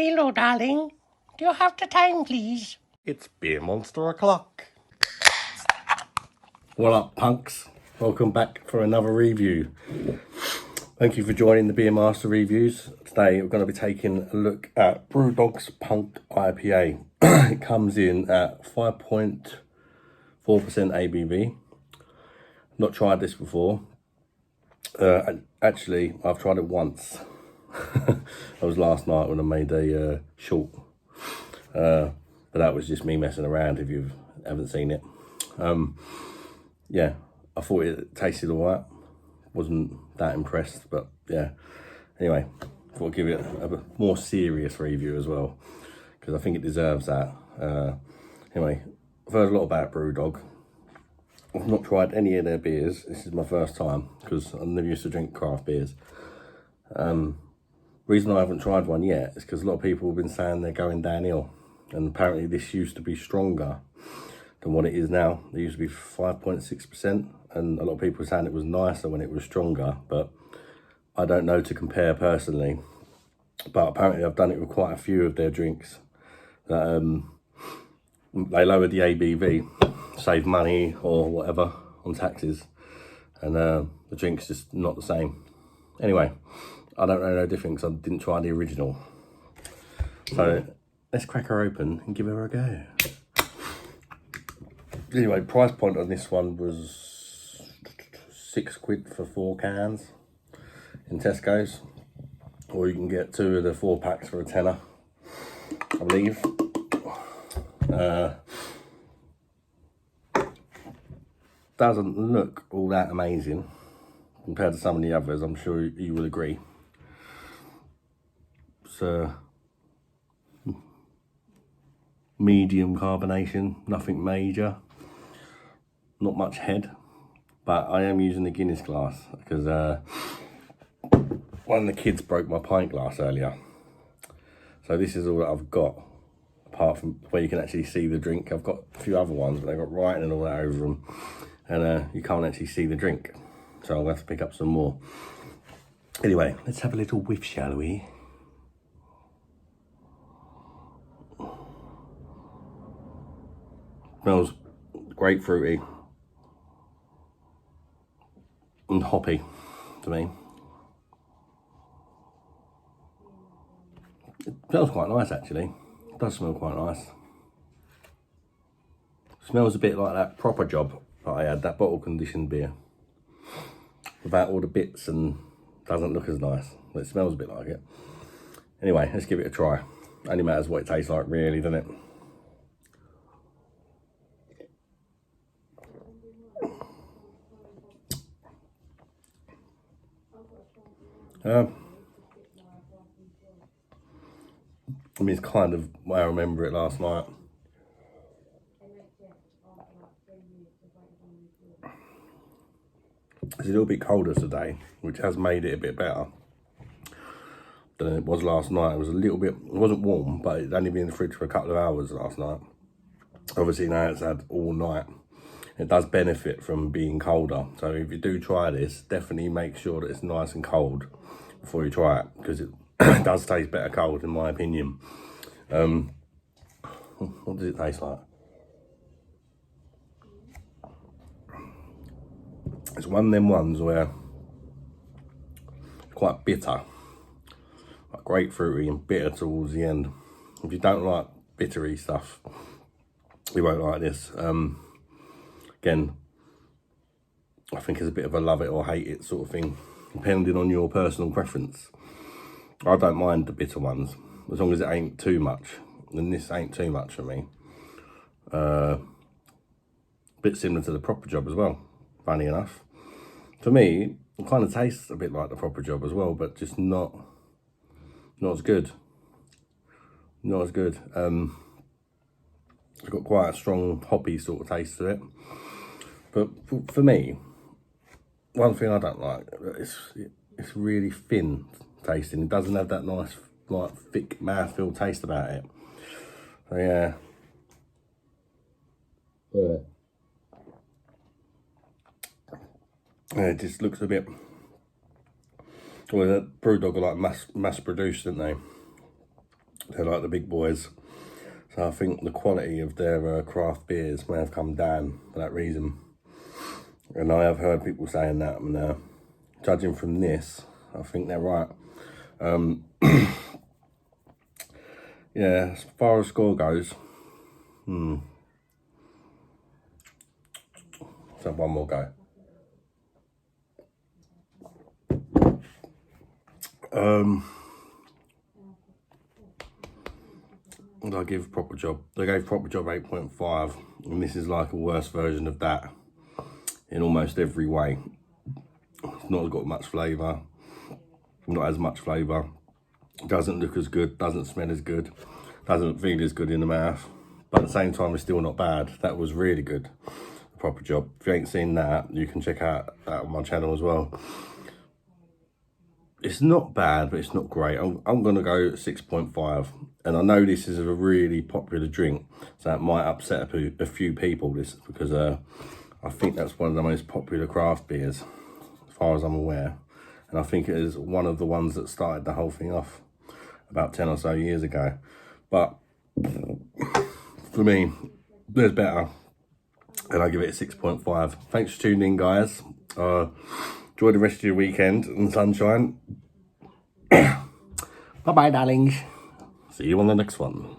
Hello, darling. Do you have the time, please? It's Beer Monster o'clock. What up, punks? Welcome back for another review. Thank you for joining the Beer Master reviews. Today we're going to be taking a look at Brewdog's Punk IPA. It comes in at 5.4% ABV. Not tried this before. Actually, I've tried it once. That was last night when I made a short. But that was just me messing around if you haven't seen it. Yeah, I thought it tasted all right. Wasn't that impressed, but yeah. Anyway, I thought I'd give it a more serious review as well, because I think it deserves that. Anyway, I've heard a lot about Brewdog. I've not tried any of their beers. This is my first time, because I never used to drink craft beers. Reason I haven't tried one yet is because a lot of people have been saying they're going downhill. And apparently this used to be stronger than what it is now. It used to be 5.6%, and a lot of people were saying it was nicer when it was stronger, but I don't know to compare personally. But apparently I've done it with quite a few of their drinks. That they lowered the ABV, save money or whatever on taxes, and the drink's just not the same. Anyway, I don't know no difference. I didn't try the original. So let's crack her open and give her a go. Anyway, price point on this one was £6 for 4 cans in Tesco's, or you can get 2 of the 4 packs for a tenner, I believe. Doesn't look all that amazing compared to some of the others. I'm sure you will agree. It's medium carbonation, nothing major, not much head, but I am using the Guinness glass because one of the kids broke my pint glass earlier, so this is all that I've got, apart from where you can actually see the drink. I've got a few other ones, but they've got writing and all that over them, and you can't actually see the drink, so I'll have to pick up some more. Anyway, let's have a little whiff, shall we? Smells grapefruity and hoppy to me. It smells quite nice actually. It does smell quite nice. Smells a bit like that Proper Job that I had, that bottle conditioned beer, without all the bits, and doesn't look as nice, but it smells a bit like it. Anyway, let's give it a try. Only matters what it tastes like really, doesn't it? I mean, it's kind of the way I remember it last night. It's a little bit colder today, which has made it a bit better than it was last night. It was a little bit, it wasn't warm, but it'd only been in the fridge for a couple of hours last night. Obviously now it's had all night. It does benefit from being colder. So if you do try this, definitely make sure that it's nice and cold before you try it, because it does taste better cold in my opinion. What does it taste like? It's one of them ones where it's quite bitter, like grapefruity and bitter towards the end. If you don't like bittery stuff, you won't like this. Again, I think it's a bit of a love it or hate it sort of thing, depending on your personal preference. I don't mind the bitter ones, as long as it ain't too much, and this ain't too much for me. Bit similar to the Proper Job as well, funny enough. For me, it kind of tastes a bit like the Proper Job as well, but just not as good. Not as good. It's got quite a strong hoppy sort of taste to it. But for me, one thing I don't like, it's really thin tasting. It doesn't have that nice, like, thick mouthfeel taste about it. So yeah. Yeah, it just looks a bit. Well, that Brewdog are like mass produced, didn't they? They're like the big boys. So I think the quality of their craft beers may have come down for that reason. And I have heard people saying that, and judging from this, I think they're right. Yeah, as far as score goes, let's have one more go. I give Proper Job. They gave Proper Job 8.5, and this is like a worse version of that in almost every way. It's not got much flavour, not as much flavour. Doesn't look as good, doesn't smell as good, doesn't feel as good in the mouth, but at the same time it's still not bad. That was really good, Proper Job. If you ain't seen that, you can check out that on my channel as well. It's not bad, but it's not great. I'm gonna go 6.5, and I know this is a really popular drink, so that might upset a few people, this, because I think that's one of the most popular craft beers as far as I'm aware, and I think it is one of the ones that started the whole thing off about 10 or so years ago. But for me, there's better, and I give it a 6.5. Thanks for tuning in, guys. Enjoy the rest of your weekend and sunshine. Bye-bye, darlings. See you on the next one.